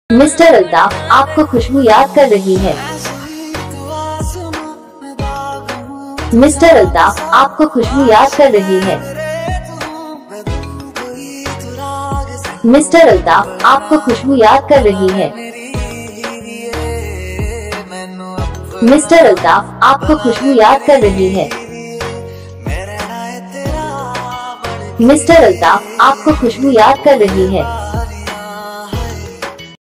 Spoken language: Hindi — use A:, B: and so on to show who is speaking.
A: मिस्टर अल्ताफ आपको खुशबू याद कर रही है। मिस्टर अल्ताफ आपको खुशबू याद कर रही है। मिस्टर अल्ताफ आपको खुशबू याद कर रही है। मिस्टर अल्ताफ आपको खुशबू याद कर रही है। मिस्टर अल्ताफ आपको खुशबू याद कर रही है।